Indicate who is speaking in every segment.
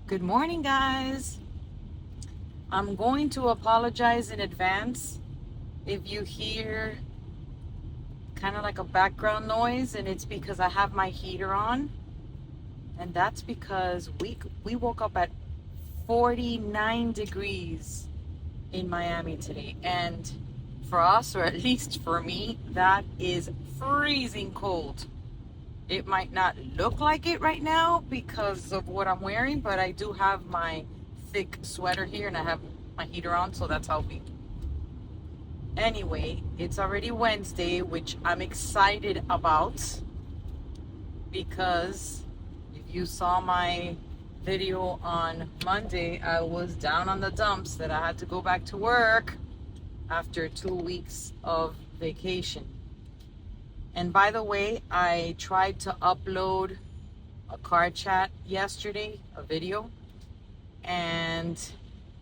Speaker 1: Good morning, guys. I'm going to apologize in advance if you hear kind of like a background noise, and it's because I have my heater on, and that's because we woke up at 49 degrees in Miami today, and for us, or at least for me, that is freezing cold. It might not look like it right now because of what I'm wearing, but I do have my thick sweater here and I have my heater on, so that's helping. Anyway, it's already Wednesday, which I'm excited about because if you saw my video on Monday, I was down on the dumps that I had to go back to work after 2 weeks of vacation. And by the way, I tried to upload a car chat yesterday, a video, and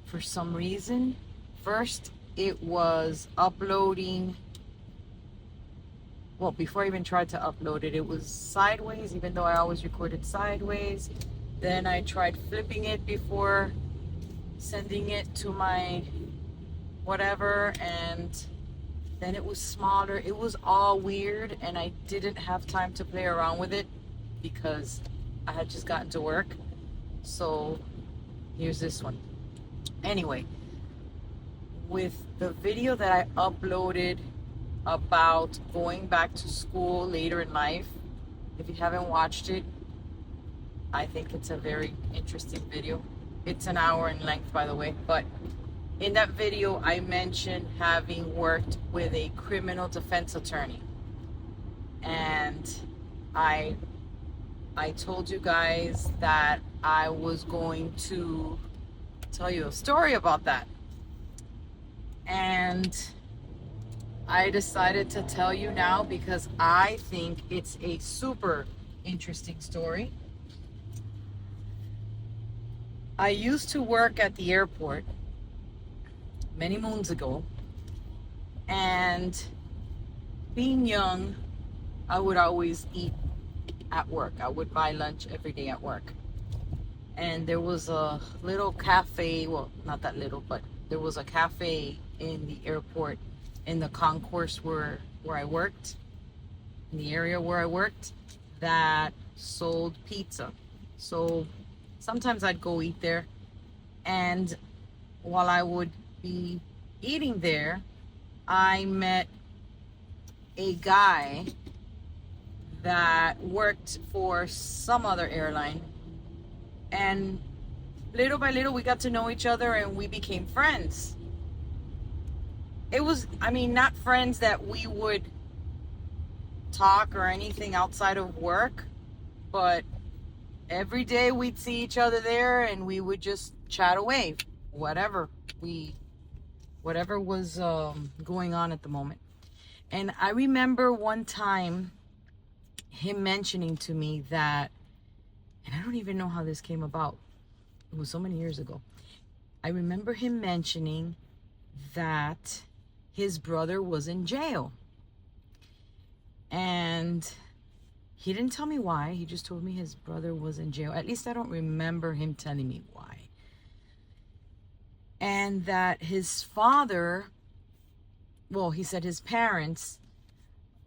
Speaker 1: for some reason, first it was uploading, well, before I even tried to upload it, it was sideways, even though I always recorded sideways. Then I tried flipping it before sending it to my whatever, and then it was smaller. It was all weird, and I didn't have time to play around with it because I had just gotten to work. So here's this one. Anyway, with the video that I uploaded about going back to school later in life, if you haven't watched it, I think it's a very interesting video. It's an hour in length, by the way, but in that video, I mentioned having worked with a criminal defense attorney. And I told you guys that I was going to tell you a story about that. And I decided to tell you now because I think it's a super interesting story. I used to work at the airport many moons ago, and being young, I would always eat at work. I would buy lunch every day at work. And there was a little cafe, well, not that little, but there was a cafe in the airport, in the concourse where I worked, in the area where I worked, that sold pizza. So sometimes I'd go eat there, and while I would be eating there, I met a guy that worked for some other airline, and little by little we got to know each other and we became friends. It was, not friends that we would talk or anything outside of work, but every day we'd see each other there and we would just chat away, whatever was going on at the moment. And I remember one time him mentioning to me that, and I don't even know how this came about, it was so many years ago. I remember him mentioning that his brother was in jail. And he didn't tell me why. He just told me his brother was in jail. At least I don't remember him telling me why. And that his father, well, he said his parents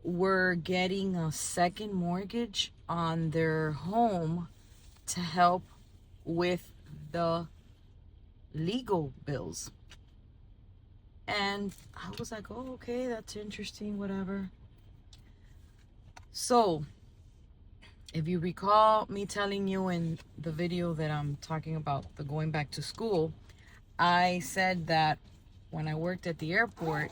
Speaker 1: were getting a second mortgage on their home to help with the legal bills. And I was like, oh, okay, that's interesting, whatever. So if you recall me telling you in the video that I'm talking about, the going back to school, I said that when I worked at the airport,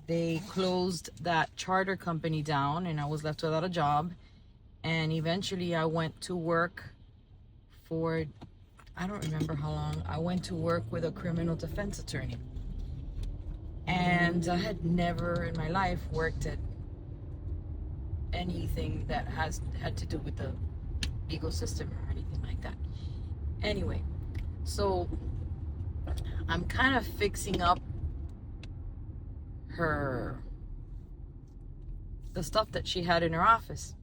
Speaker 1: they closed that charter company down and I was left without a job. And eventually I went to work for, I don't remember how long, I went to work with a criminal defense attorney. And I had never in my life worked at anything that had to do with the legal system or anything like that. Anyway, so I'm kind of fixing up the stuff that she had in her office.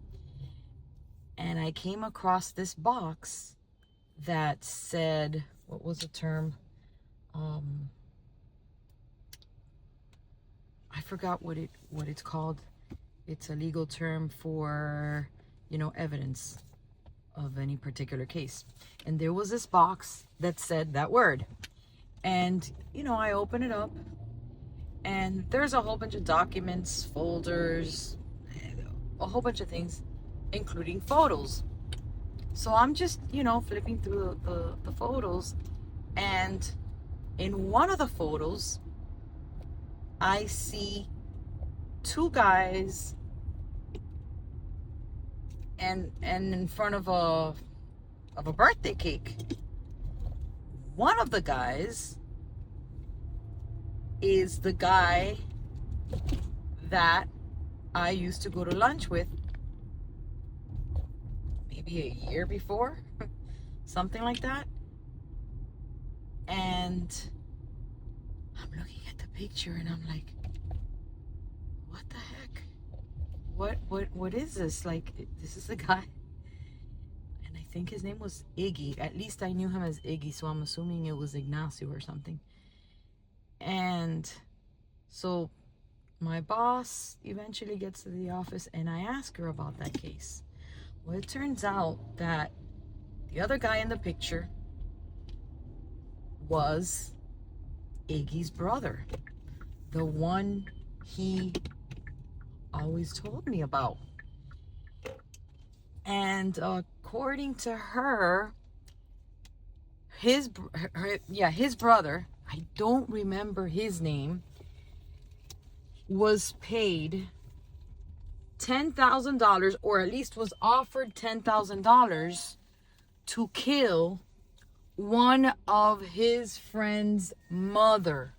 Speaker 1: And I came across this box that said, what was the term? I forgot what it's called. It's a legal term for, evidence of any particular case. And there was this box that said that word. And, I open it up, and there's a whole bunch of documents, folders, a whole bunch of things, including photos. So I'm just, flipping through the photos, and in one of the photos, I see two guys and in front of a birthday cake. One of the guys is the guy that I used to go to lunch with maybe a year before, something like that. And I'm looking at the picture and I'm like, what the heck? What is this? Like, this is the guy. And I think his name was Iggy. At least I knew him as Iggy, so I'm assuming it was Ignacio or something. And so my boss eventually gets to the office and I ask her about that case. Well, it turns out that the other guy in the picture was Iggy's brother, the one he always told me about. And according to her, his brother, I don't remember his name, was paid $10,000, or at least was offered $10,000 to kill one of his friend's mother.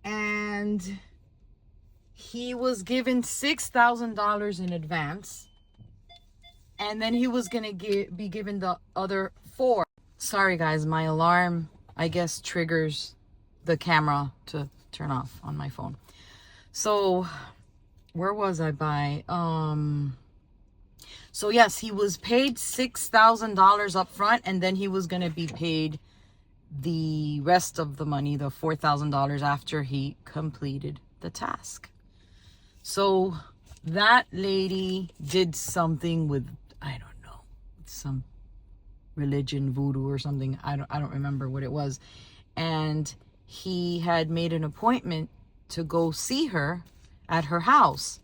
Speaker 1: And he was given $6,000 in advance, and then he was gonna be given the other $4,000. Sorry guys, my alarm, I guess, triggers the camera to turn off on my phone. So where was I by? So yes, he was paid $6,000 up front, and then he was gonna be paid the rest of the money, the $4,000, after he completed the task. So that lady did something with, I don't know, some religion, voodoo or something. I don't remember what it was. And he had made an appointment to go see her at her house.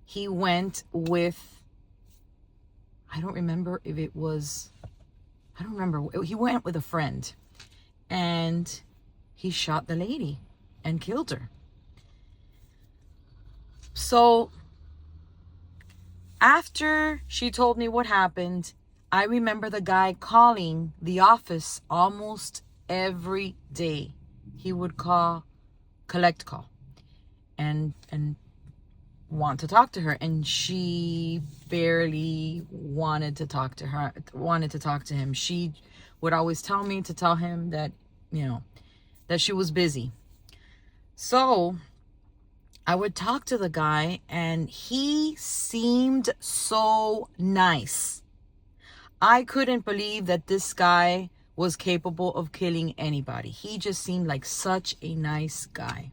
Speaker 1: He went with, I don't remember if it was, I don't remember. He went with a friend, and he shot the lady and killed her. So after she told me what happened, I remember the guy calling the office almost every day. He would collect call and want to talk to her, and she barely wanted to talk to him. She would always tell me to tell him that, that she was busy. So I would talk to the guy, and he seemed so nice. I couldn't believe that this guy was capable of killing anybody. He just seemed like such a nice guy.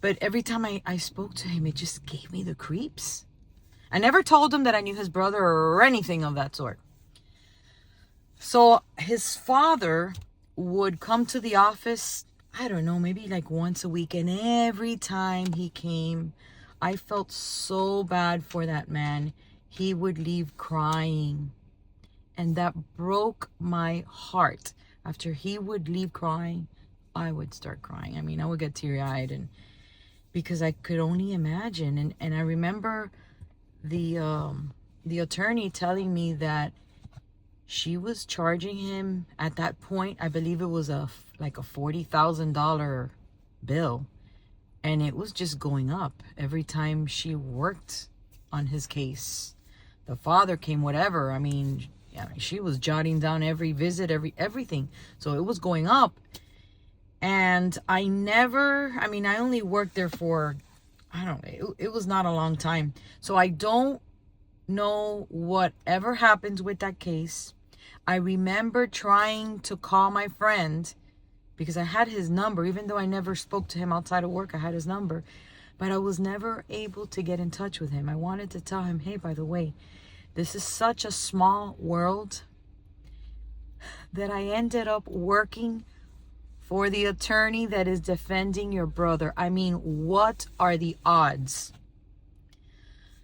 Speaker 1: But every time I spoke to him, it just gave me the creeps. I never told him that I knew his brother or anything of that sort. So his father would come to the office, I don't know, maybe like once a week. And every time he came, I felt so bad for that man. He would leave crying. And that broke my heart. After he would leave crying, I would start crying. I mean, I would get teary-eyed, and because I could only imagine. And I remember the attorney telling me that she was charging him at that point, I believe it was like a $40,000 bill, and it was just going up every time she worked on his case. The father came, whatever. I mean, she was jotting down every visit, everything. So it was going up. And I only worked there for, I don't know, it was not a long time. So I don't know whatever happens with that case. I remember trying to call my friend because I had his number, even though I never spoke to him outside of work. I had his number, but I was never able to get in touch with him. I wanted to tell him, hey, by the way, this is such a small world that I ended up working for the attorney that is defending your brother. I mean, what are the odds?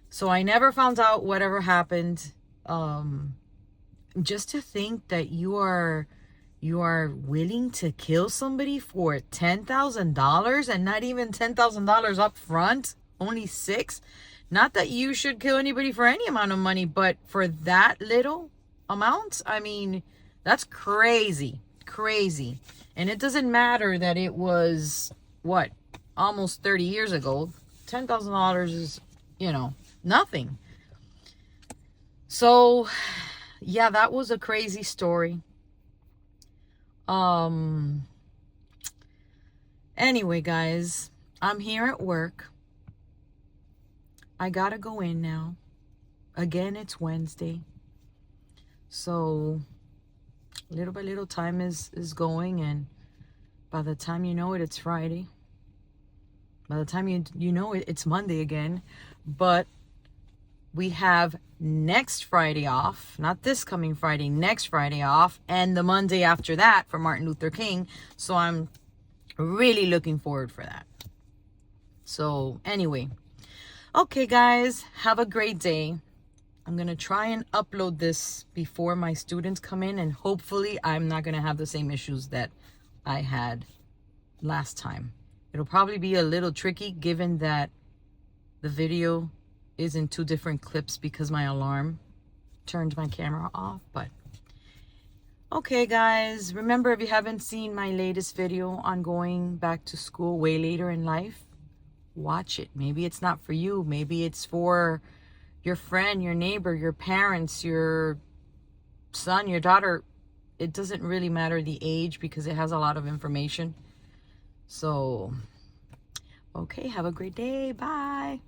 Speaker 1: So I never found out whatever happened. Just to think that you are willing to kill somebody for $10,000 and not even $10,000 up front, only $6,000. Not that you should kill anybody for any amount of money, but for that little amount, I mean, that's crazy. And it doesn't matter that it was what, almost 30 years ago. $10,000 is, nothing. So yeah, that was a crazy story. Anyway, guys, I'm here at work. I gotta go in now. Again, it's Wednesday. So little by little time is going, and by the time you know it, it's Friday. By the time you know it, it's Monday again. But we have next Friday off, not this coming Friday, next Friday off, and the Monday after that for Martin Luther King. So I'm really looking forward for that. So anyway, okay, guys, have a great day. I'm going to try and upload this before my students come in, and hopefully I'm not going to have the same issues that I had last time. It'll probably be a little tricky given that the video is in 2 different clips because my alarm turned my camera off. But okay, guys, remember, if you haven't seen my latest video on going back to school way later in life, watch it. Maybe it's not for you. Maybe it's for your friend, your neighbor, your parents, your son, your daughter. It doesn't really matter the age because it has a lot of information. So okay, have a great day. Bye.